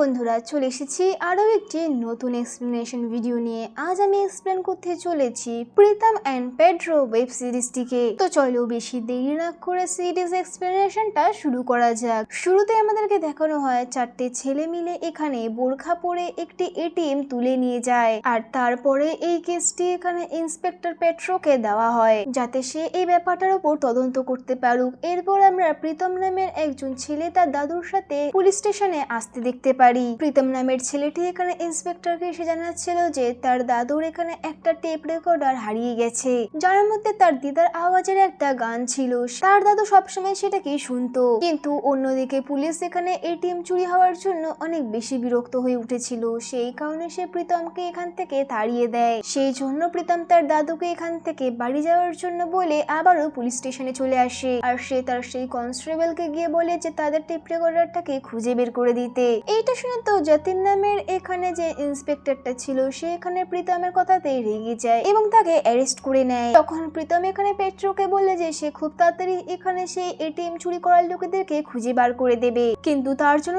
বন্ধুরা, চলে এসেছি আরও একটি নতুন এক্সপ্লেনেশন ভিডিও নিয়ে। আজ আমি এক্সপ্লেন করতে চলেছি প্রীতম অ্যান্ড পেড্রো ওয়েব সিরিজটিকে। তো চলো বেশি দেরি না করে সিরিজ এক্সপ্লেনেশনটা শুরু করা যাক। শুরুতে আমাদেরকে দেখানো হয় চারটে ছেলে মিলে এখানে বোরখা পরে একটি এটিএম তুলে নিয়ে যায়, আর তারপরে এই কেসটি এখানে ইন্সপেক্টর পেড্রোকে দেওয়া হয় যাতে সে এই ব্যাপারটার উপর তদন্ত করতে পারুক। এরপর আমরা প্রীতম নামের একজন ছেলে তার দাদুর সাথে পুলিশ স্টেশনে আসতে দেখতে পারি। প্রীতম নামের ছেলেটি এখানে ইন্সপেক্টরকে এসে জানাচ্ছিল যে তার দাদুর এখানে একটা টেপ রেকর্ডার হারিয়ে গেছে, যার মধ্যে তার দিদার আওয়াজের একটা গান ছিল। তার দাদু সবসময় সেটাকে শুনতো, কিন্তু অন্যদিকে পুলিশ এখানে এটিএম চুরি হওয়ার জন্য অনেক বেশি বিরক্ত হয়ে উঠেছিল। সেই কারণে সে প্রীতমকে এখান থেকে তাড়িয়ে দেয়। সেই জন্য প্রীতম তার দাদুকে এখান থেকে বাড়ি যাওয়ার জন্য বলে আবারও পুলিশ স্টেশনে চলে আসে, আর সে তার সেই কনস্টেবলকে গিয়ে বলে যে তাদের টেপ রেকর্ডারটাকে খুঁজে বের করে দিতে। এইটা শুনে তো যতীন নামের এখানে যে ইন্সপেক্টরটা ছিল সে এখানে প্রীতমের কথাতে রেগে যায় এবং তাকে অ্যারেস্ট করে নেয়। তখন প্রীতম এখানে পেট্রোকে বলে যে সে খুব তাড়াতাড়ি এখানে সেই এটিএম চুরি করার লোকেদেরকে খুঁজে বার করে দেবে, কিন্তু তার জন্য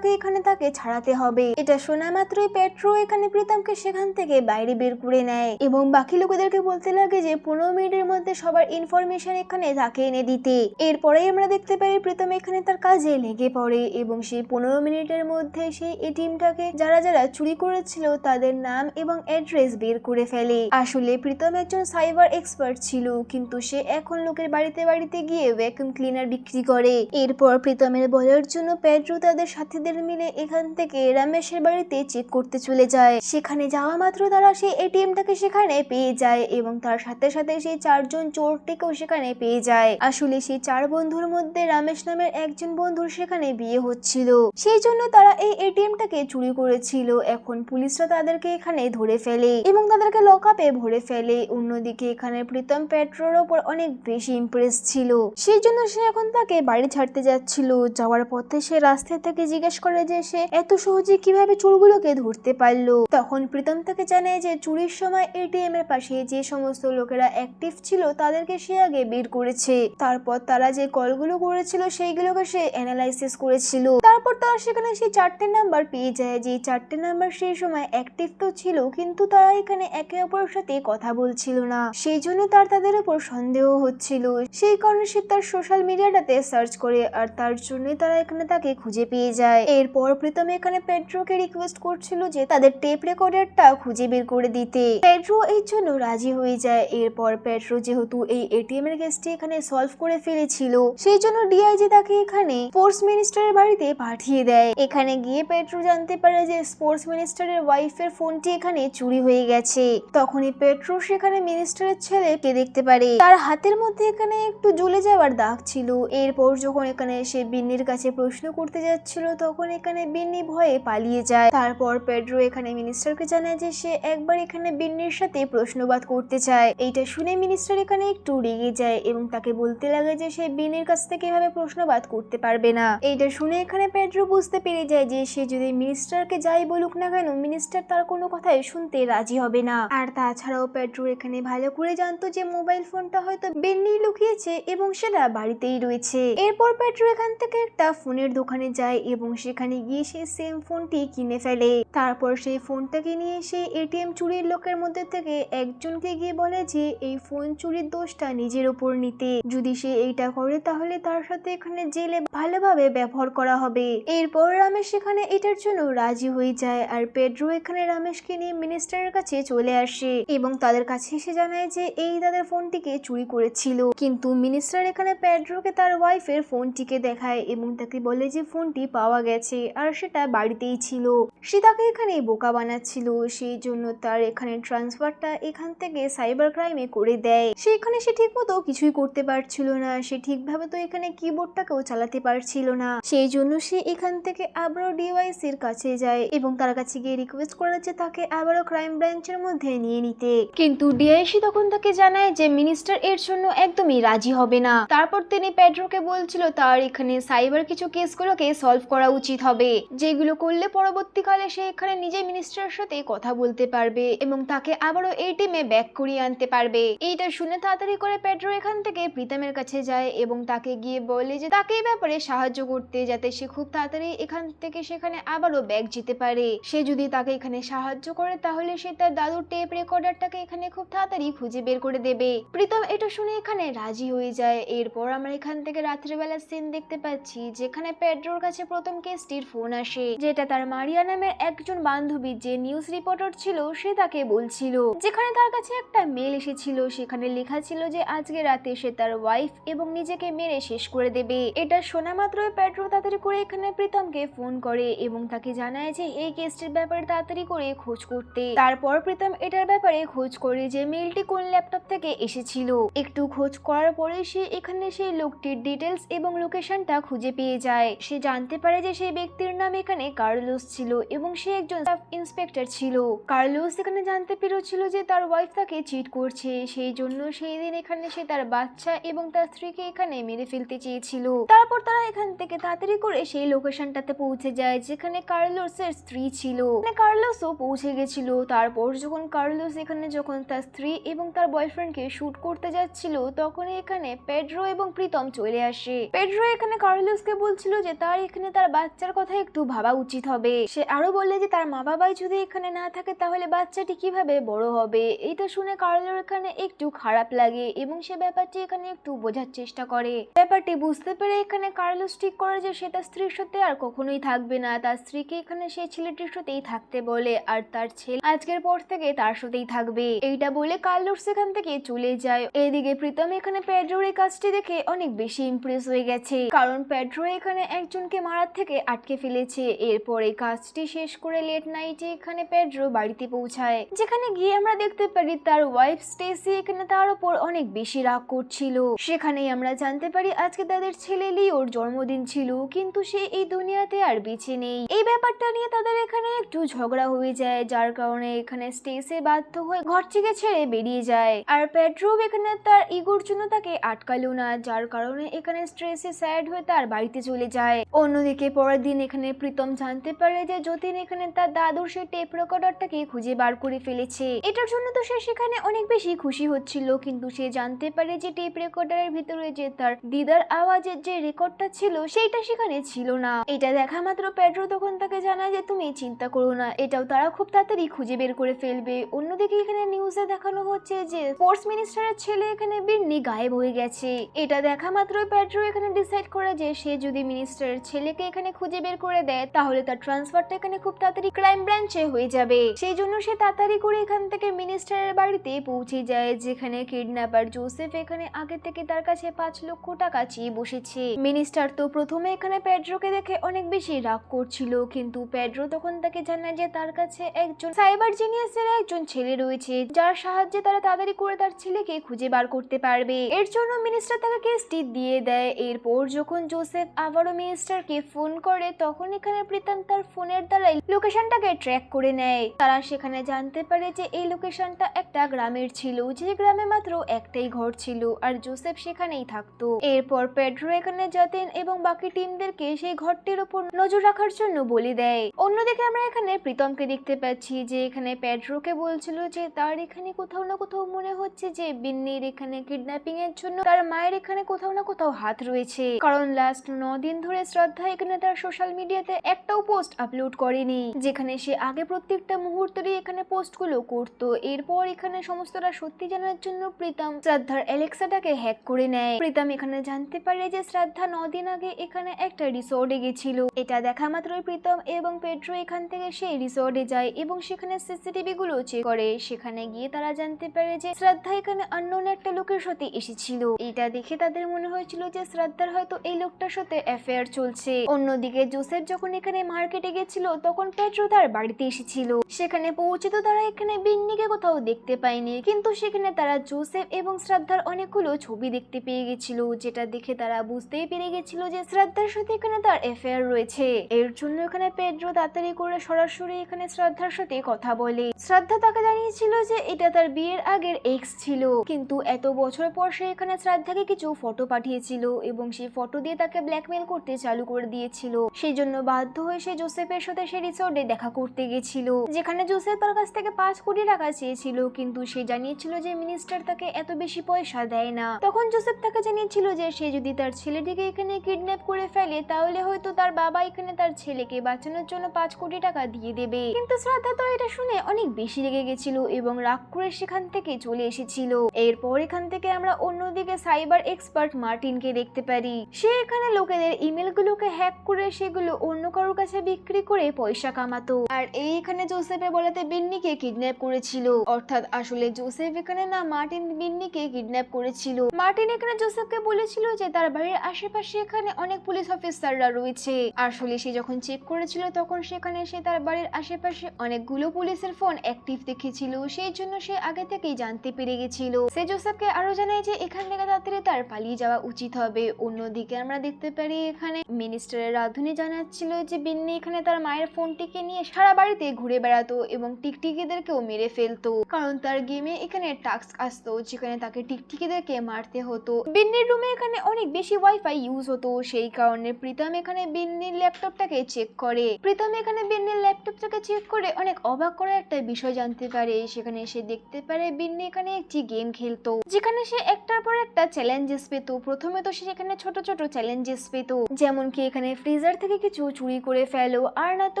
তাকে ছাড়াতে হবে। এটা শোনা মাত্রই পেট্রো এখানে প্রীতমকে সেখান থেকে বাইরে বের করে নেয় এবং বাকি লোকেদেরকে বলতে লাগে যে 15 মিনিটের মধ্যে সবার ইনফরমেশন এখানে তাকে এনে দিতে। এরপরেই আমরা দেখতে পাই প্রীতম এখানে তার কাজে লেগে পড়ে এবং সেই 15 মিনিটের মধ্যে সেই এটিএমটাকে যারা যারা চুরি করেছিল তাদের নাম এবং অ্যাড্রেস বের করে ফেলে। আসলে প্রীতম একজন সাইবার এক্সপার্ট ছিল, কিন্তু সে এখন লোকের বাড়িতে বাড়িতে গিয়ে ভ্যাকুয়াম ক্লিনার বিক্রি করে। এরপর প্রীতমের বলার জন্য পেড্রো তাদের সাথীদের মিলে এখান থেকে রমেশের বাড়িতে চেক করতে চলে যায়। সেখানে যাওয়া মাত্র তারা সেই এটিএমটাকে সেখানে পেয়ে যায় এবং তার সাথে সাথে সেই 4 জন চোরটিকেও সেখানে পেয়ে যায়। আসলে সেই 4 বন্ধুর মধ্যে রমেশ নামের একজন বন্ধুর সেখানে বিয়ে হচ্ছিল, সেই জন্য তারা এই এটিএমটাকে চুরি করেছিল। এখন পুলিশরা তাদেরকে এখানে ধরে ফেলে এবং তাদেরকে লকআপে ভরে ফেলে। অন্যদিকে এখানে প্রীতম পেট্রোর ওপর অনেক বেশি ইমপ্রেস ছিল, সেই জন্য সে এখন তাকে বাড়ি ছাড়তে যাচ্ছিল। যাওয়ার পথে সে রাস্তা থেকে জিজ্ঞেস করে যে সে এত সহজে কিভাবে চোরগুলোকে ধরতে পারলো। তখন প্রীতম তাকে জানায় যে চুরির সময় এটিএম এর পাশে যে সমস্ত লোকেরা অ্যাক্টিভ ছিল তাদেরকে সে আগে বের করেছে, তারপর তারা যে কলগুলো করেছিল সেইগুলোকে সে অ্যানালাইসিস করেছিল। তারপর তারা সেখানে সেই 4টে নাম্বার পেয়ে যায়, যে 4টে নাম্বার সেই সময় অ্যাক্টিভ তো ছিল, কিন্তু তারা এখানে একে অপরের সাথে কথা বলছিল না। সেই জন্য তাদের উপর সন্দেহ হচ্ছিল। সেই কারণে সে তার সোশ্যাল মিডিয়াটাতে সার্চ করে, আর তার জন্যই তারা এখানে তাকে খুঁজে পেয়ে যায়। এরপর প্রীতম এখানে পেড্রোকে রিকোয়েস্ট করছিল যে তাদের টেপ রেকর্ডারটা খুঁজে বের করে দিতে। পেড্রো এই জন্য রাজি হয়ে যায়। এরপর পেড্রো যেহেতু এই এটিএম এর কেসটি এখানে সলভ করে ফেলেছিল, সেই জন্য ডিআইজি তাকে এখানে স্পোর্টস মিনিস্টারের বাড়িতে পাঠিয়ে দেয়। এখানে গিয়ে পেড্রো জানতে পারে যে স্পোর্টস মিনিস্টারের ওয়াইফের ফোনটি এখানে চুরি হয়ে গেছে। তখনই পেড্রো সেখানে মিনিস্টারের ছেলেকে দেখতে পারে, তার হাতের মধ্যে এখানে একটু জ্বলে যাওয়ার দাগ ছিল। এরপর যখন এখানে সে বিন্নির কাছে প্রশ্ন করতে যাচ্ছিল তখন এখানে বিন্নি ভয়ে পালিয়ে যায়। তারপর পেড্রো এখানে মিনিস্টারকে জানায় যে সে একবার এখানে বিন্নির সাথে প্রশ্নবাদ করতে চায়। এইটা শুনে মিনিস্টার এখানে একটু রেগে যায় এবং তাকে বলতে লাগে যে সে বিন্নির কাছ থেকে এভাবে প্রশ্নবাদ করতে পারবে না। এইটা শুনে এখানে পেড্রো বুঝতে পেরে যায় যে সে যদি মিনিস্টারকে যাই বলুক না কেন মিনিস্টার তার কোনো কথাই শুনতে রাজি হবে না। আর তাছাড়াও পেড্রো এখানে ভালো করে জানতো যে মোবাইল ফোনটা হয়তো বিন্নি লুকিয়েছে এবং সেটা বাড়িতেই রয়েছে। এরপর পেড্রো এখান থেকে একটা ফোনের দোকানে যায় এবং সেখানে গিয়ে সে সেম ফোনটি কিনে ফেলে। তারপর সেই ফোনটাকে নিয়ে সেই এটিএম চুরির লোকের মধ্যে থেকে একজনকে গিয়ে বলে যে এই ফোন চুরির দোষটা নিজের উপর নিতে, যদি সে এইটা করে তাহলে তার সাথে এখানে জেলে ভালোভাবে ব্যবহার করা হবে। এরপর রমেশ সেখানে এটার জন্য রাজি হয়ে যায়, আর পেড্রো এখানে রমেশকে নিয়ে মিনিস্টারের কাছে চলে আসে এবং তাদের কাছে এসে জানায় যে এই তাদের ফোনটিকে চুরি করেছিল। কিন্তু মিনিস্টার এখানে পেড্রোকে তার ওয়াইফের ফোনটিকে দেখায় এবং তাকে বলে যে ফোনটি পাওয়া গেছে আর সেটা বাড়িতেই ছিল। সে তাকে এখানে বোকা বানাচ্ছিল, সেই জন্য তার এখানে ট্রান্সফারটা এখান থেকে সাইবার ক্রাইমে করে দেয়। সেখানে সে ঠিক মতো কিছুই করতে পারছিল না, সে ঠিকভাবে তো এখানে কিবোর্ডটাকেও চালাতে পারছিল না। সেই জন্য সে এখান থেকে আবারও ডিওয়াইসির কাছে যায় এবং তার কাছে গিয়ে রিকোয়েস্ট করে যে তাকে আবারও ক্রাইম ব্রাঞ্চের মধ্যে নিয়ে নিতে। কিন্তু ডিআইসি তখন তাকে জানায় যে মিনিস্টার এর জন্য একদমই রাজি হবে না। তারপর তিনি পেড্রোকে বলছিল তার এখানে সাইবার কিছু কেসগুলোকে সলভ করা উচিত হবে, যেগুলো করলে পরবর্তীকালে সে এখানে নিজে মিনিস্টারের সাথে কথা বলতে পারবে এবং তাকে আবারও এই টিমে ব্যাক করিয়ে আনতে পারবে। এইটা শুনে তাড়াতাড়ি করে পেড্রো এখান থেকে প্রীতমের কাছে যায় এবং তাকে গিয়ে বলে যে তাকে এই ব্যাপারে সাহায্য করতে, যাতে সে খুব তাড়াতাড়ি এখান থেকে সেখানে এখানে আবারও ব্যাক যেতে পারে। সে যদি তাকে এখানে সাহায্য করে তাহলে সে তার দাদুর টেপ রেকর্ডারটাকে এখানে খুব তাড়াতাড়ি খুঁজে বের করে দেবে। প্রীতম এটা শুনে এখানে রাজি হয়ে যায়। এরপর আমরা এখান থেকে রাত্রিবেলা সিন দেখতে পাচ্ছি যেখানে পেড্রোর কাছে প্রথম কেসটির ফোন আসে, যেটা তার মারিয়া নামের একজন বান্ধবী যে নিউজ রিপোর্টার ছিল সে তাকে বলছিল, যেখানে তার কাছে একটা মেল এসেছিল, সেখানে লেখা ছিল যে আজকে রাতে সে তার ওয়াইফ এবং নিজেকে মেরে শেষ করে দেবে। এটা শোনা মাত্রই পেড্রো তাড়াতাড়ি করে এখানে প্রীতমকে ফোন করে এবং তাকে জানায় যে এই কেসটির ব্যাপারে তাড়াতাড়ি করে খোঁজ করতে। তারপর প্রীতম এটার ব্যাপারে খোঁজ করে যে মেলটি কোন ল্যাপটপ থেকে এসেছিল। একটু খোঁজ করার পরে সে এখানে সেই লোকটির ডিটেলস এবং লোকেশনটা খুঁজে পেয়ে যায়। সে জানতে পারে যে সেই ব্যক্তির নাম এখানে কার্লোস ছিল এবং সে একজন সাব ইন্সপেক্টর ছিল। কার্লোস এখানে জানতে পেরেছিল যে তার ওয়াইফ তাকে চিট করছে, সেই জন্য সেই দিন এখানে সে তার বাচ্চা এবং তার স্ত্রীকে এখানে মেরে ফেলতে চেয়েছিল। তারপর তারা এখান থেকে তাড়াতাড়ি করে সেই লোকেশনটাতে পৌঁছে যায় যেখানে কার্লোসের স্ত্রী ছিল। কার্লোসও পৌঁছে গেছিল। তারপর যখন কার্লোস এখানে যখন তার স্ত্রী এবং তার বয়ফ্রেন্ডকে শুট করতে যাচ্ছিল তখন এখানে পেড্রো এবং প্রীতম চলে আসে। পেড্রো এখানে কার্লোসকে বলছিল যে তার এখানে তার বাচ্চার কথা একটু ভাবা উচিত হবে। সে আরো বললে যে তার মা বাবাই যদি এখানে না থাকে তাহলে বাচ্চাটি কিভাবে বড় হবে। এটা শুনে কার্লোর এখানে একটু খারাপ লাগে এবং সে ব্যাপারটি এখানে একটু বোঝার চেষ্টা করে। ব্যাপারটি বুঝতে পেরে এখানে কার্লোস ঠিক করে যে সে তার স্ত্রীর সাথে আর কখনোই থাকবে না। তার স্ত্রীকে এখানে সেই ছেলেটির সাথেই থাকতে বলে আর তার ছেলে আজকের পর থেকে তার সাথেই থাকবে। এইটা বলে কার্লোস সেখান থেকে চলে যায়। এদিকে প্রীতম এখানে পেড্রোর এই কাজটি দেখে অনেক বেশি ইমপ্রেস হয়ে গেছে, কারণ পেড্রো এখানে একজনকে মারার থেকে আটকে ফেলেছে। এরপর এই কাজটি শেষ করে লেট নাইটে এখানে পেড্রো বাড়িতে পৌঁছায়, যেখানে গিয়ে আমরা দেখতে পারি তার ওয়াইফ স্টেসি এখানে তার উপর অনেক বেশি রাগ করছিল। সেখানেই আমরা জানতে পারি আজকে তাদের ছেলে লিওর জন্মদিন ছিল, কিন্তু সে এই দুনিয়াতে আর বেঁচে নেই। এই ব্যাপারটা নিয়ে তাদের এখানে একটু ঝগড়া হয়ে যায়, যার কারণে এখানে স্টেসি বাধ্য হয়ে ঘর থেকে ছেড়ে বেরিয়ে যায়। আর পেড্রো এখানে তার ইগোর জন্য তাকে আটকালো না, যার কারণে এখানে স্ট্রেসে স্যাড হয়ে তার বাড়িতে চলে যায়। অন্যদিকে পরের দিন এখানে প্রীতম জানতে পারে যে যতীন এখানে তার দাদুর সেই টেপ রেকর্ডারটাকে খুঁজে বার করে ফেলেছে। এটার জন্য তো সে সেখানে অনেক বেশি খুশি হচ্ছিল, কিন্তু সে জানতে পারে যে টেপ রেকর্ডারের ভিতরে যে তার দিদার আওয়াজের যে রেকর্ডটা ছিল সেইটা সেখানে ছিল না। এটা দেখা মাত্র পেড্রো তখন তাকে জানায় যে তুমি চিন্তা করো না, এটাও তারা খুব তাড়াতাড়ি খুঁজে বের করে ফেলবে। অন্যদিকে এখানে নিউজে দেখানো হচ্ছে যে স্পোর্টস মিনিস্টারের ছেলে এখানে বিন্নি গায়েব হয়ে গেছে। এটা দেখা মাত্রই পেড্রো এখানে ডিসাইড করে যে সে যদি মিনিস্টারের ছেলেকে এখানে খুঁজে বের করে দেয় তাহলে তার ট্রান্সফারটা এখানে খুব তাড়াতাড়ি ক্রাইম ব্রাঞ্চে হয়ে যাবে। সেই জন্য সে তাড়াতাড়ি করে এখান থেকে মিনিস্টারের বাড়িতে পৌঁছে যায়, যেখানে কিডন্যাপার জোসেফ এখানে আগে থেকে তার কাছে 5 লক্ষ টাকা চেয়ে বসেছে। মিনিস্টার তো প্রথমে এখানে পেড্রোকে দেখে অনেক বেশি রাগ করছিল, কিন্তু পেড্রো তখন তাকে জানায় যে তার কাছে একজন সাইবার জিনিয়াসের একজন ছেলে রয়েছে যার সাহায্যে তারা তাড়াতাড়ি করে তার ছেলেকে খুঁজে বার করতে পারবে। এর জন্য মিনিস্টার তাকে কেসটি দিয়ে দেয়। এরপর যখন জোসেফ আবারও মিনিস্টারকে ফোন করে তখন এখানে প্রীতম তার ফোনের দ্বারাই লোকেশনটাকে ট্র্যাক করে নেয়। তারা সেখানে জানতে পারে যে এই লোকেশনটা একটা গ্রামের ছিল, যে গ্রামে মাত্র একটাই ঘর ছিল আর জোসেফ সেখানেই থাকতো। এরপর পেড্রো এখানে যতীন এবং বাকি টিমদেরকে সেই ঘরটির উপর নজর রাখার জন্য বলে দেয়। অন্যদিকে আমরা এখানে প্রীতমকে দেখতে পাচ্ছি যে এখানে পেড্রোকে বলছিল যে তার এখানে কোথাও না কোথাও মনে হচ্ছে যে বিন্নির এখানে কিডন্যাপিং এর জন্য তার মায়ের এখানে কোথাও না কোথাও হাত রয়েছে, কারণ লাস্ট 9 দিন ধরে শ্রদ্ধা এখানে তার সোশ্যাল মিডিয়াতে একটাও পোস্ট আপলোড করেনি, যেখানে সে আগে প্রত্যেকটা মুহূর্তেরই এখানে পোস্টগুলো করতো। এরপর এখানে সমস্তটা সত্যি জানার জন্য প্রীতম শ্রদ্ধার অ্যালেক্সাটাকে হ্যাক করে নেয়। প্রীতম এখানে জানতে পারে যে শ্রদ্ধা 9 দিন আগে এখানে একটা রিসোর্টে গেছিল। এটা দেখা মাত্রই প্রীতম এবং পেড্রো এখান থেকে সেই রিসোর্টে যায় এবং সেখানে সিসিটিভি গুলো চেক করে। সেখানে গিয়ে তারা জানতে পারে যে শ্রদ্ধা এখানে আননোন একটা লোকের সাথে এসেছিল। এটা দেখে তাদের মনে হয়েছিল যে শ্রদ্ধার হয়তো এই লোকটার সাথে অ্যাফেয়ার চলছে। অন্যদিকে জোসেফ যখন এখানে মার্কেটে গেছিল তখন পেড্রো তার বাড়িতে এসেছিল। সেখানে পৌঁছে তো তারা এখানে বিন্নিকে কোথাও দেখতে পায়নি, কিন্তু সেখানে তারা জোসেফ এবং শ্রদ্ধার অনেকগুলো ছবি দেখতে পেয়ে গেছিল, যেটা দেখে তারা বুঝতেই পেরে গেছিল যে শ্রদ্ধার সাথে এখানে তার অ্যাফেয়ার রয়েছে। এর জন্য এখানে পেড্রো তাড়াতাড়ি করে সরাসরি এখানে শ্রদ্ধার সাথে কথা বলে। শ্রদ্ধা তাকে জানিয়েছিল যে এটা তার বিয়ের আগের এক্স ছিল, কিন্তু এত বছর পর সে এখানে শ্রদ্ধাকে কিছু ফটো পাঠিয়েছিল এবং সেই ফটো দিয়ে তাকে ব্ল্যাকমেল করতে চালু করে দিয়েছিল। সেই জন্য বাধ্য হয়ে সে জোসেফের সাথে সে রিসোর্টে দেখা করতে গেছিল, যেখানে জোসেফ তার কাছ থেকে 5 কোটি টাকা চেয়েছিল, কিন্তু সে জানিয়েছিল যে মিনিস্টার তাকে এত বেশি পয়সা দেয় না। তখন জোসেফ তাকে জানিয়েছিল যে সে যদি তার ছেলেটিকে এখানে কিডন্যাপ করে ফেলে তাহলে হয়তো তার বাবা এখানে তার তার ছেলেকে বাঁচানোর জন্য 5 কোটি টাকা দিয়ে দেবে। কিন্তু শ্রদ্ধা তো এটা শুনে অনেক বেশি রেগে গেছিল এবং রাগ করে সেখান থেকে চলে এসেছিল। এরপর এখান থেকে আমরা অন্যদিকে সাইবার এক্সপার্ট মার্টিনকে দেখতে পারি। সে এখানে লোকেদের ইমেলগুলোকে হ্যাক করে সেগুলো অন্য কারোর কাছে বিক্রি করে পয়সা কামাতো। আর এখানে জোসেফের বলাতে বিন্নিকে কিডন্যাপ করেছিল, অর্থাৎ আসলে জোসেফ এখানে না, মার্টিন বিন্নিকে কিডন্যাপ করেছিল। মার্টিন এখানে জোসেফকে বলেছিল যে তার বাড়ির আশেপাশে এখানে অনেক পুলিশ অফিসাররা রয়েছে। আসলে সে যখন চেক করেছিল তখন সেখানে সে তার বাড়ির আশেপাশে অনেকগুলো পুলিশের ফোন অ্যাক্টিভ দেখেছিল, সেই জন্য সে আগে থেকেই জানতে পেরে গেছিল। সে জোসেফকে আরো জানায় যে এখান থেকে তাড়াতাড়ি তার পালিয়ে যাওয়া উচিত হবে। অন্যদিকে আমরা দেখতে পারি এখানে মিনিস্টারের রাধুনি জানাচ্ছিল যে বিন্নি এখানে তার মায়ের ফোনটিকে নিয়ে সারা বাড়িতে ঘুরে বেড়াতো এবং টিকটিকিদেরকেও মেরে ফেলতো, কারণ তার গেমে এখানে টাস্ক আসতো যেখানে তাকে টিকটিকিদেরকে মারতে হতো। বিন্নির রুমে এখানে অনেক বেশি ওয়াইফাই ইউজ হতো, সেই কারণে প্রীতম এখানে বিন্নির ল্যাপটপটাকে চেক করে। প্রীতম এখানে বিন্নির ল্যাপটপটাকে চেক করে অনেক অবাক করা একটা বিষয় জানতে পারে। সেখানে সে দেখতে পারে বিন্নি এখানে একটি গেম খেলতো যেখানে সে একটার পর একটা চ্যালেঞ্জেস পেত। প্রথমে তো সে এখানে ছোট ছোট চ্যালেঞ্জেস পেত, যেমন কি এখানে ফ্রিজার থেকে কিছু চুরি করে ফেলো, আর না তো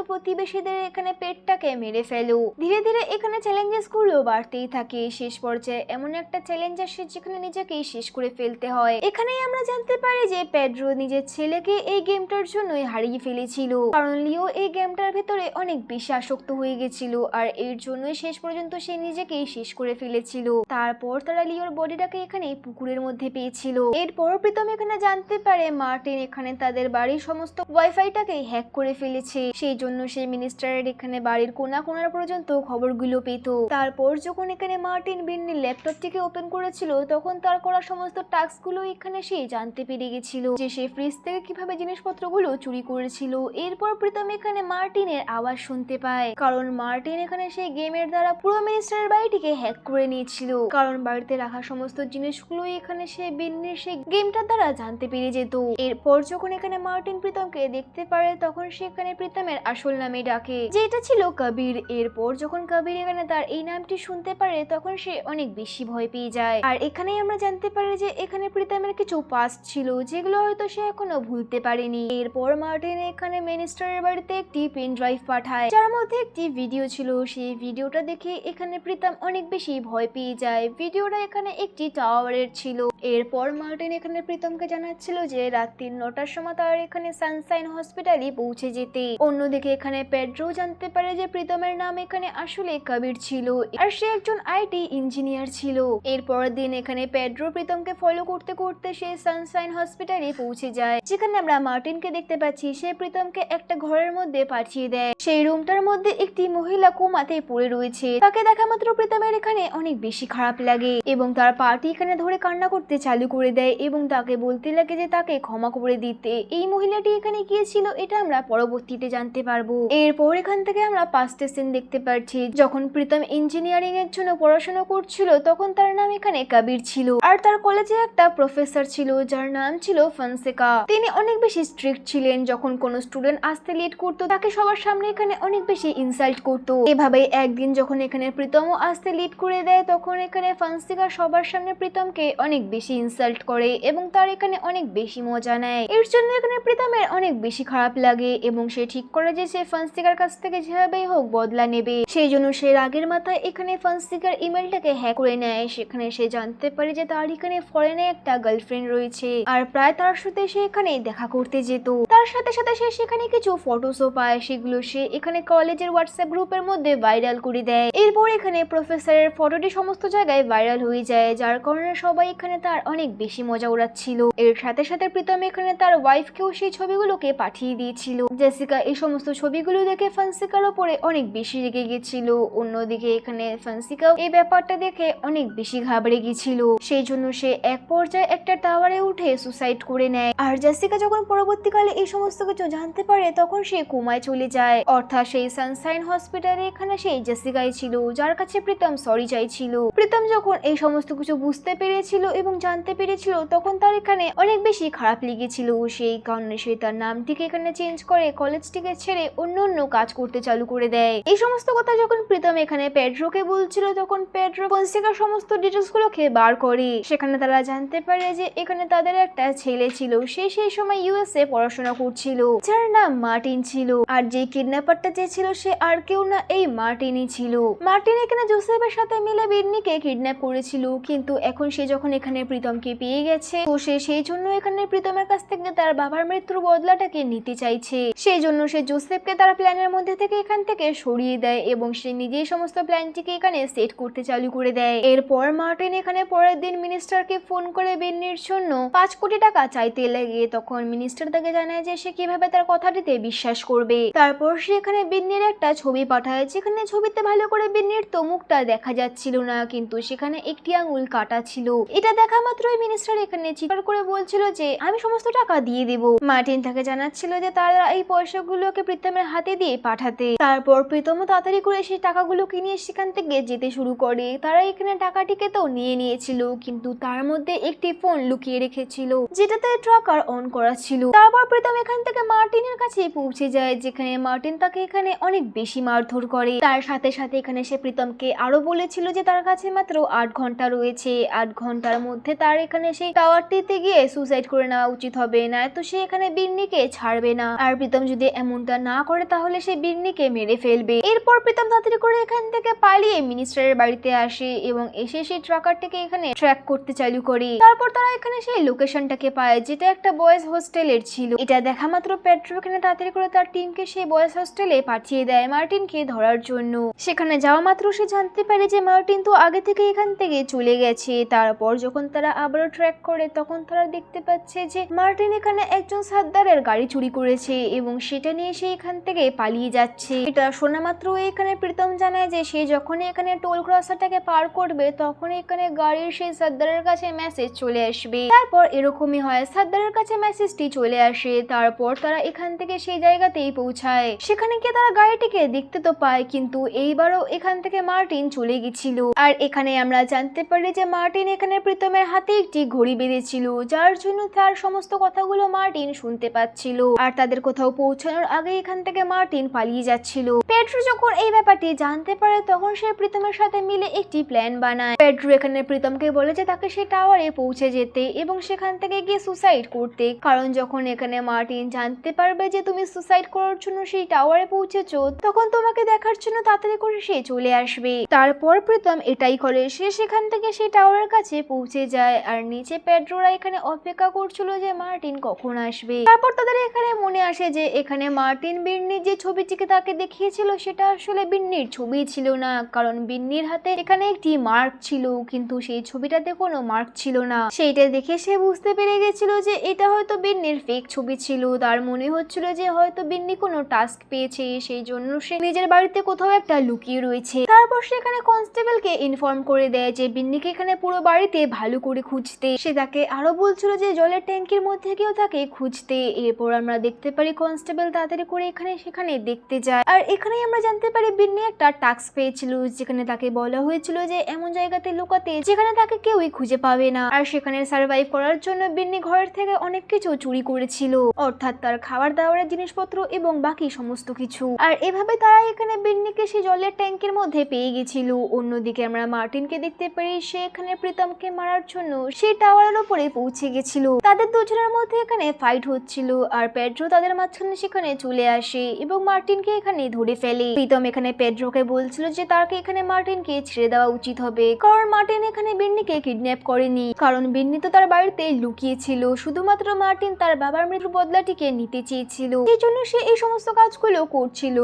প্রতিবেশীদের এখানে পেটটাকে মেরে ফেলো। ধীরে ধীরে এখানে চ্যালেঞ্জেস গুলো বাড়তেই থাকে। শেষ পর্যায়ে এমন একটা চ্যালেঞ্জ আসে যেখানে নিজেকেই শেষ করে ফেলতে হয়। এখানেই আমরা জানতে পারি যে পেড্রো নিজের ছেলেকে এই গেমটার জন্যই হারিয়ে ফেলেছিল, কারণ লিও এই গেমটার ভেতরে অনেক বেশি আসক্ত হয়ে গেছিল, আর এর জন্যই শেষ পর্যন্ত সে নিজেকেই শেষ করে ফেলেছিল। তারপর তারা লিওর বডিটাকে এখানে পুকুরের মধ্যে পেয়েছিল। এরপর প্রীতম এখানে জানতে পারে মার্টিন এখানে তাদের বাড়ির সমস্ত ওয়াইফাইটাকে হ্যাক করে ফেলেছে, সেই জন্য সেই মিনিস্টারের এখানে বাড়ির কোনা কোনার পর্যন্ত খবরগুলো পেত। তারপর যখন এখানে মার্টিন বিন্নির ল্যাপটপটিকে ওপেন করেছিল তখন তার করা সমস্ত টাস্কগুলো এখানে সে জানতে পেরে গেছিল যে সে ফ্রিজ থেকে কিভাবে জিনিসপত্রগুলো চুরি করেছিল। এরপর প্রীতম এখানে মার্টিনের আওয়াজ শুনতে পায়, কারণ মার্টিন এখানে সেই গেমের দ্বারা পুরো মিনিস্টারের বাড়িটিকে হ্যাক করে নিয়েছিল, কারণ বাড়িতে রাখা সমস্ত জিনিসগুলো এখানে সে বিন্নির সেই গেমটার দ্বারা জানতে পেরে যেত। এরপর যখন এখানে মার্টিন প্রীতমকে দেখতে পারে তখন সেখানে প্রীতমের আসল নামে ডাকে, যেটা ছিল কবির। এরপর যখন কবির এখানে তার এই নামটি শুনতে পারে তখন সে অনেক বেশি ভয় পেয়ে যায়। আর এখানেই আমরা জানতে পারি যে এখানে প্রীতমের কিছু পাস্ট ছিল যেগুলো হয়তো সে এখনো ভুলতে পারেনি। এরপর মার্টিন এখানে মিনিস্টারের বাড়িতে একটি পেন ড্রাইভ পাঠায় যার মধ্যে একটি ভিডিও ছিল। সেই ভিডিওটা দেখে এখানে প্রীতম অনেক বেশি ভয় পেয়ে যায়। ভিডিওটা এখানে একটি টাওয়ারের ছিল। এরপর মার্টিন এখানে প্রীতমকে জানাচ্ছিল যে রাত্রি 9টার সময় তার এখানে সানশাইন হসপিটালে পৌঁছে যেতে। অন্যদিকে এখানে পেড্রো জানতে পারে যে প্রীতমের নাম এখানে আসলে কবির ছিল, আর সে একজন আইটি ইঞ্জিনিয়ার ছিল। এরপর দিন এখানে পেড্রো প্রীতমকে ফলো করতে করতে সে সানশাইন হসপিটালে পৌঁছে যায়, যেখানে আমরা মার্টিনকে দেখতে পাচ্ছি সে প্রীতমকে একটা ঘরের মধ্যে পাঠিয়ে দেয়। সেই রুমটার মধ্যে একটি মহিলা কোমাতে পড়ে রয়েছে। তাকে দেখা মাত্র প্রীতমের এখানে অনেক বেশি খারাপ লাগে এবং তার পাটি এখানে ধরে কান্না করতে চালু করে দেয় এবং তাকে বলতে লাগে যে তাকে ক্ষমা করে দিতে। এই মহিলাটি এখানে গিয়েছিল এটা আমরা পরবর্তীতে জানতে পারবো। এরপর এখান থেকে আমরা 5টা সিন দেখতে পাচ্ছি যখন প্রীতম ইঞ্জিনিয়ারিং এর জন্য পড়াশোনা করছিল তখন তার নাম এখানে কবির ছিল, আর তার কলেজে একটা প্রফেসর ছিল যার নাম ছিল ফনসেকা। তিনি অনেক বেশি স্ট্রিক্ট ছিলেন, যখন কোনো স্টুডেন্ট আসতে লেট করতো তাকে সবার সামনে এখানে অনেক বেশি ইনসাল্ট করতো। এভাবে একদিন যখন এখানে প্রীতমও আসতে লেট করে দেয় তখন এখানে ফনসেকা সবার সামনে প্রীতমকে অনেক বেশি ইনসাল্ট করে এবং তার এখানে অনেক বেশি মজা নেয়। এর জন্য এখানে প্রীতমের অনেক বেশি খারাপ লাগে এবং সে ঠিক করে যে সে ফনসেকার কাছ থেকে যেভাবেই হোক বদলা নেবে। সেই জন্য সে রাগের মাথায় এখানে ফনসেকার ইমেলটাকে হ্যাক করে নেয়। সেখানে সে জানতে পারে যে তার এখানে ফরেনে একটা গার্লফ্রেন্ড রয়েছে, আর প্রায় তার সাথে সে এখানে দেখা করতে যেত। তার সাথে সাথে সে সেখানে কিছু ফটোসও পায়, সেগুলো সে এখানে কলেজের হোয়াটসঅ্যাপ গ্রুপের মধ্যে ভাইরাল করে দেয়। এরপর এখানে প্রফেসরের ফটোটি সমস্ত জায়গায় ভাইরাল হয়ে যায়, যার কারণে সবাই এখানে তার অনেক বেশি মজা উড়াচ্ছিল। এর সাথে সাথে প্রীতম এখানে তার ওয়াইফকেও সেই ছবিগুলোকে পাঠিয়ে দিয়েছিল। জেসিকা এই সমস্ত ছবিগুলো দেখে ফনসেকার উপরে অনেক বেশি রেগে গেছিল। অন্যদিকে এখানে ফনসেকাও এই ব্যাপারটা দেখে অনেক বেশি ঘাবড়ে গেছিল, সেই জন্য সে এক পর্যায়ে একটা টাওয়ারে উঠে সুসাইড করে নেয়। আর জেসিকা যখন পরবর্তীকালে এই সমস্ত কিছু জানতে পারে তখন সে কোমায় চলে যায়, অর্থাৎ সেই সানশাইন হসপিটালে এখানে সেই জেসিকাই ছিল যার কাছে প্রীতম সরি চাইছিল। প্রীতম যখন এই সমস্ত কিছু বুঝতে পেরেছিল এবং জানতে পেরেছিল তখন তার এখানে অনেক বেশি খারাপ লেগেছিল। সেই কারণে সে তার নামটিকে এখানে চেঞ্জ করে কলেজটিকে ছেড়ে অন্য কাজ করতে চালু করে দেয়। এই সমস্ত কথা যখন প্রীতম এখানে পেড্রোকে বলছিল তখন পেড্রো ফন্সেকার সমস্ত ডিটেলস গুলোকে বার করে। সেখানে তারা জানতে পারে যে এখানে তাদের একটা ছেলে ছিল, সে সেই সময় ইউএসএ পড়াশোনা করছিল, যার নাম মার্টিন ছিল। আর যে কিডন্যাপারটা যে ছিল সে আর কেউ না, এই মার্টিনই ছিল। মার্টিন এখানে জোসেফের সাথে মিলে বিন্নিকে কিডন্যাপ করেছিল, কিন্তু এখন সে যখন এখানে প্রীতমকে পেয়ে গেছে তো সে সেই জন্য এখানে প্রীতমের কাছ থেকে তার বাবার মৃত্যুর বদলাটাকে নিতে চাইছে। সেই জন্য সে জোসেফকে তার প্ল্যানের মধ্যে থেকে এখান থেকে সরিয়ে দেয় এবং সে নিজেই সমস্ত প্ল্যানটিকে এখানে সেট করতে চালু করে দেয়। এরপর মার্টিন এখানে পরের দিন মিনিস্টারকে ফোন করে বিন্নির জন্য 5 কোটি টাকা চাইতে লাগে। তখন মিনিস্টার তাকে জানায় যে সে কিভাবে তার কথাটিতে বিশ্বাস করবে। তারপর সে এখানে বিন্নির একটা ছবি পাঠায়, যেখানে ছবিতে ভালো করে বিন্নির তো মুখটা দেখা যাচ্ছিল না, কিন্তু সেখানে একটি আঙুল কাটা ছিল। এটা দেখা মাত্রই মিনিস্টার এখানে চিৎকার করে বলছিল যে আমি সমস্ত টাকা দিয়ে দেব। মার্টিন তাকে জানাচ্ছিল যে তারা এই পয়সাগুলোকে প্রীতমের হাতে দিয়ে পাঠাতে। তারপর প্রীতমও তাড়াতাড়ি করে সেই টাকাগুলো কিনে সেখান থেকে যেতে শুরু করে। তারা এখানে টাকাটিকে তো নিয়ে নিয়েছিল, কিন্তু তার মধ্যে একটি ফোন লুকিয়ে রেখেছিল যেটাতে ট্র্যাকার অন করা ছিল। তারপর প্রীতম এখান থেকে মার্টিনের কাছে পৌঁছে যায়, যেখানে মার্টিন তাকে এখানে অনেক বেশি মারধর করে। তার সাথে সাথে এখানে সে প্রীতমকে আরো বলেছিল যে তার কাছে মাত্র 8 ঘন্টা রয়েছে, 8 ঘন্টার মধ্যে তার এখানে সেই টাওয়ারটিতে গিয়ে সুসাইড করে নেওয়া উচিত হবে, না তো সে এখানে বিন্নিকে ছাড়বে না। আর প্রীতম যদি এমনটা না করে তাহলে সে বিন্নিকে মেরে ফেলবে। এরপর প্রীতম তাড়াতাড়ি করে এখান থেকে পালিয়ে মিনিস্টারের বাড়িতে আসে এবং এসে সেই ট্রাকারটিকে এখানে ট্র্যাক করতে চালু করে। তারপর তারা এখানে সেই লোকেশনটাকে পায়, যেটা একটা বয়েজ হোস্টেলের ছিল। এটা দেখা মাত্র পেড্রো এখানে তাড়াতাড়ি করে তার টিমকে সেই বয়েজ হোস্টেলে পাঠিয়ে দেয় মার্টিনকে ধরার জন্য। সেখানে যাওয়া মাত্র সে জানতে পারে যে মার্টিন তো আগে থেকে এখান থেকে চলে গেছে। তারপর যখন তারা আবারও ট্র্যাক করে তখন তারা দেখতে পাচ্ছে যে মার্টিন এখানে একজন সাদ্দারের গাড়ি চুরি করেছে এবং সেটা নিয়ে সে এখান থেকে পালিয়ে যাচ্ছে। এটা শোনা মাত্র এখানে প্রীতম জানায় যে সে যখনই এখানে টোল ক্রসারটাকে পার করবে তখন এখানে গাড়ির সেই সাদ্দারের কাছে মেসেজ চলে আসবে। তারপর এরকমই হয়, সাদ্দারের কাছে মেসেজটি চলে আসে। তারপর তারা এখান থেকে সেই জায়গাতেই পৌঁছায়। সেখানে গিয়ে তারা গাড়িটিকে দেখতে তো পায়, কিন্তু এইবারও এখান থেকে মার্টিন চলে গেছিল। আর এখানে আমরা জানতে পারি যে মার্টিন এখানে প্রীতমের হাতে একটি ঘড়ি বেঁধেছিল, যার জন্য তার সমস্ত কথাগুলো মার্টিন শুনতে পাচ্ছিল। আর তাদের কোথাও পৌঁছানোর আগে এখান থেকে মার্টিন পালিয়ে যাচ্ছিল। পেড্রো যখন এই ব্যাপারটি জানতে পারে তখন সে প্রীতমের সাথে মিলে একটি প্ল্যান বানায়। পেড্রো এখানে প্রীতমকে বলে যে তাকে সেই টাওয়ারে পৌঁছে যেতে এবং সেখান থেকে গিয়ে সুসাইড করতে, কারণ যখন এখানে মার্টিন জানতে পারবে যে তুমি সুসাইড করার জন্য সেই টাওয়ারে পৌঁছেছো তখন তোমাকে দেখার জন্য তাড়াতাড়ি করে সে চলে আসবে। তারপর প্রীতম এটাই করে, সে সেখান থেকে সেই টাওয়ারের কাছে পৌঁছে যায়। আর নিচে পেড্রোরা এখানে অপেক্ষা করছিল যে মার্টিন কখন আসবে। তারপর তাদের এখানে মনে আসে যে এখানে মার্টিন বিন্নির যে ছবিটিকে তাকে দেখিয়েছিল সেটা আসলে বিন্নির ছবি ছিল না, কারণ বিন্নির হাতে এখানে একটি মার্ক ছিল, কিন্তু সেই ছবিটাতে কোনো মার্ক ছিল না। সেইটা দেখে সে বুঝতে পেরে গেছিল যে এটা হয়তো বিন্নির ফেক ছবি ছিল। তার মনে হচ্ছিল যে হয়তো বিন্নি কোনো টাস্ক পেয়েছে, সেই জন্য সে নিজের বাড়িতে কোথাও একটা লুকিয়ে রয়েছে। তারপর সেখানে কনস্টেবলকে ইনফর্ম করে দেয় যে বিন্নিকে এখানে পুরো বাড়িতে ভালো করে খুঁজতে। সে তাকে আরো বলছিল যে জলের ট্যাঙ্কির মধ্যে কেউ তাকে খুঁজতে। এরপর আমরা দেখতে পারি কনস্টেবল তাড়াতাড়ি করে এখানে সেখানে দেখতে যায়। আর এখানেই আমরা জানতে পারি বিন্নি একটা টাস্ক পেয়েছিল, যেখানে তাকে বলা হয়েছিল যে এমন জায়গাতে লুকাতে যেখানে তাকে কেউই খুঁজে পাবে না। আর সেখানে সার্ভাইভ করার জন্য বিন্নি ঘরের থেকে অনেক কিছু চুরি করেছিল, অর্থাৎ তার খাবার দাবারের জিনিসপত্র এবং বাকি সমস্ত কিছু। আর এভাবে তারা এখানে বিন্নিকে সেই জলের ট্যাঙ্কের মধ্যে পেয়ে গেছিল। অন্যদিকে আমরা মার্টিনকে দেখতে পারি, সে এখানে প্রীতমকে মারার জন্য সেই টাওয়ারের উপরে পৌঁছে গেছিল। তাদের দুজনের মধ্যে এখানে ফাইট হচ্ছিল আর পেড্রো তাদের মাঝখানে সেখানে চলে আসে এবং মার্টিনকে এখানে ধরে ফেলে। প্রীতম এখানে পেড্রোকে বলছিল যে তাকে এখানে মার্টিনকে ছেড়ে দেওয়া উচিত হবে, কারণ মার্টিন এখানে বিন্নিকে কিডন্যাপ করেনি, কারণ বিন্নি তো তার বাড়িতে লুকিয়েছিল। শুধুমাত্র মার্টিন তার বাবার মৃত্যুর বদলাটিকে নিতে চেয়েছিল, এই জন্য সে এই সমস্ত কাজগুলো করছিল।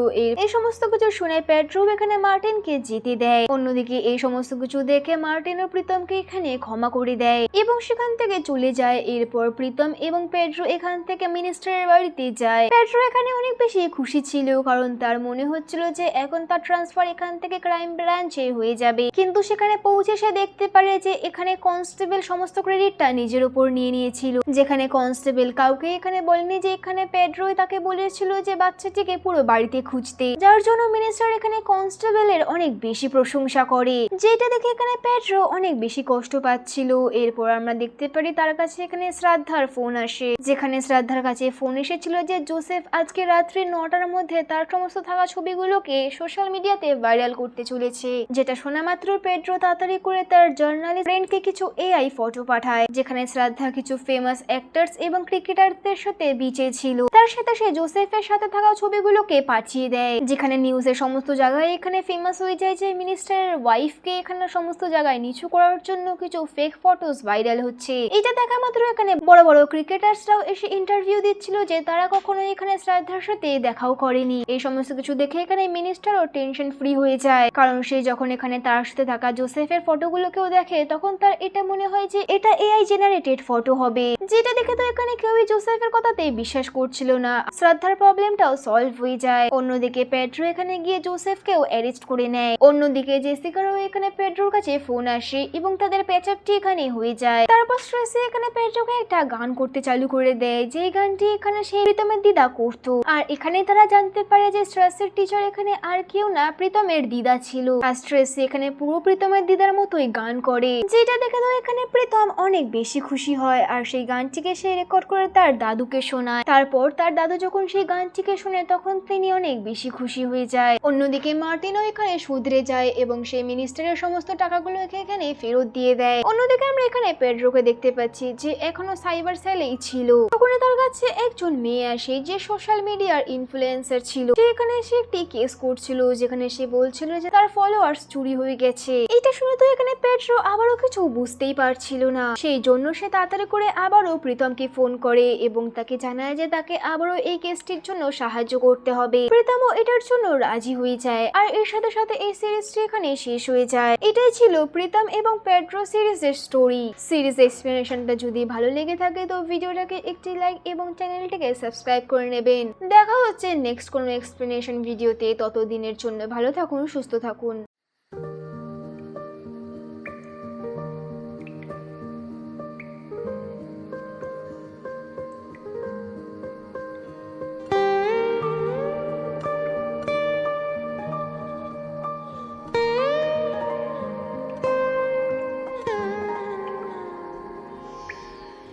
এই সমস্ত কিছু শুনে পেড্রো এখানে মার্টিনকে যেতে দেয়। অন্যদিকে এই সমস্ত কিছু দেখে মার্টিন ও প্রীতমকে এখানে ক্ষমা করে দেয় এবং সেখান থেকে চলে যায়। এরপর প্রীতম এবং পেড্রো এখান থেকে মিনিস্টারের বাড়িতে যায়। পেড্রো এখানে অনেক বেশি খুশি ছিল, কারণ তার মনে হচ্ছিল যে এখন তার ট্রান্সফার এখান থেকে ক্রাইম ব্রাঞ্চে হয়ে যাবে। কিন্তু সেখানে পৌঁছে সে দেখতে পারে যে এখানে কনস্টেবল সমস্ত ক্রেডিটটা নিজের উপর নিয়ে নিয়েছিল, যেখানে কনস্টেবল কাউকে এখানে বলেনি যে এখানে পেড্রো তাকে বলেছিল যে বাচ্চাটিকে পুরো বাড়িতে খুঁজতে, যার জন্য মিনিস্টার এখানে কনস্টেবলের অনেক বেশি প্রশংসা করে, যেটা দেখে এখানে পেড্রো অনেক বেশি কষ্ট পাচ্ছিল। করছিল। এরপর আমরা দেখতে পারি তার কাছে এখানে শ্রাদ্ধার ফোন আসে, যেখানে শ্রাদ্ধার কাছে ফোন এসেছিল যে জোসেফ আজকে রাত্রি 9টার মধ্যে তার সমস্ত থাকা ছবিগুলোকে সোশ্যাল মিডিয়াতে ভাইরাল করতে চলেছে। যেটা শোনা মাত্র পেড্রো তাড়াতাড়ি করে তার জার্নালিস্ট ফ্রেন্ডকে কিছু এআই ফটো পাঠায়, যেখানে শ্রাদ্ধা কিছু ফেমাস অ্যাক্টরস এবং ক্রিকেটারদের সাথে বিচে ছিল। তার সাথে সে জোসেফের সাথে থাকা ছবিগুলোকে পাঠিয়ে দেয়, যেখানে নিউজের সমস্ত জায়গায় এখানে ফেমাস হয়ে যায় যে মিনিস্টারের ওয়াইফকে এখানে সমস্ত জায়গায় নিচু করার জন্য কিছু ফেক ফটোস ভাইরাল হচ্ছে। এটা দেখা মাত্র এখানে বড় বড় ক্রিকেটার্সরাও এসে ইন্টারভিউ দিচ্ছিল যে তারা কখনো এখানে শ্রাদ্ধার সাথে দেখাও করেনি। এই সমস্ত কিছু দেখে এখানে মিনিস্টারও টেনশন ফ্রি হয়ে যায়, কারণ সে যখন এখানে তার সাথে থাকা জোসেফের ফটোগুলোকেও দেখে তখন তার এটা মনে হয় যে এটা এআই জেনারেটেড ফটো হবে, যেটা দেখে তো এখানে কেউই জোসেফের কথাতে বিশ্বাস করছিল না। শ্রাদ্ধার প্রবলেমটাও সলভ হয়ে যায়। অন্যদিকে পেড্রো এখানে গিয়ে জোসেফকেও অ্যারেস্ট করে নেয়। অন্যদিকে জেসিকারও এখানে পেড্রোর কাছে ফোন আসে এবং তাদের প্যাচআপটি এখানে হয়ে যায়। তারপর স্ট্রেসি এখানে পেড্রোকে একটা গান করতে চালু করে দেয়, যে গানটি এখানে সেই প্রীতমের দিদা করতো। আর এখানে তারা জানতে পারে যে স্ট্রেসের টিচার এখানে আর কেউ না, প্রীতমের দিদা ছিল। আর স্ট্রেসি এখানে পুরো প্রীতমের দিদার মতোই গান করে, যেটা দেখে তো এখানে প্রীতম অনেক বেশি খুশি হয়। আর সেই গানটিকে সে রেকর্ড করে তার দাদুকে শোনায়। তারপর তার দাদু যখন সেই গানটিকে শুনে তখন তিনি অনেক বেশি খুশি হয়ে যায়। অন্যদিকে মার্টিনও এখানে শুধরে যায় এবং সেই মিনিস্টারের সমস্ত টাকাগুলো এখানে ফেরত দিয়ে দেয়। অন্যদিকে আমরা এখানে পেড্রোকে দেখতে পাচ্ছি যে এখনো সাইবার সেলেই ছিল। তখন তার কাছে একজন মেয়ে আসে যে সোশ্যাল মিডিয়ার ইনফ্লুয়েন্সার ছিল। সে এখানে সে একটি কেস করছিল, যেখানে সে বলছিল যে তার ফলোয়ার্স চুরি হয়ে গেছে। এটা শুনে তো এখানে পেড্রো আবারও কিছু বুঝতেই পারছিল না, সেই জন্য সে তাড়াতাড়ি করে আবারও প্রীতমকে ফোন করে এবং তাকে জানায় যে তাকে আবারও এই কেসটির জন্য সাহায্য করতে হবে। প্রীতমও এটার জন্য রাজি হয়ে যায়। আর এর সাথে সাথে এই সিরিজটি এখানে শেষ হয়ে যায়। এটাই ছিল প্রীতম এবং পেড্রো সিরিজের স্টোরি। সিরিজ এক্সপ্লেনেশনটা যদি ভালো লেগে থাকে তো ভিডিওটাকে একটি লাইক এবং চ্যানেলটিকে সাবস্ক্রাইব করে নেবেন। দেখা হচ্ছে নেক্সট কোনো এক্সপ্লেনেশন ভিডিওতে। ততদিনের জন্য ভালো থাকুন, সুস্থ থাকুন।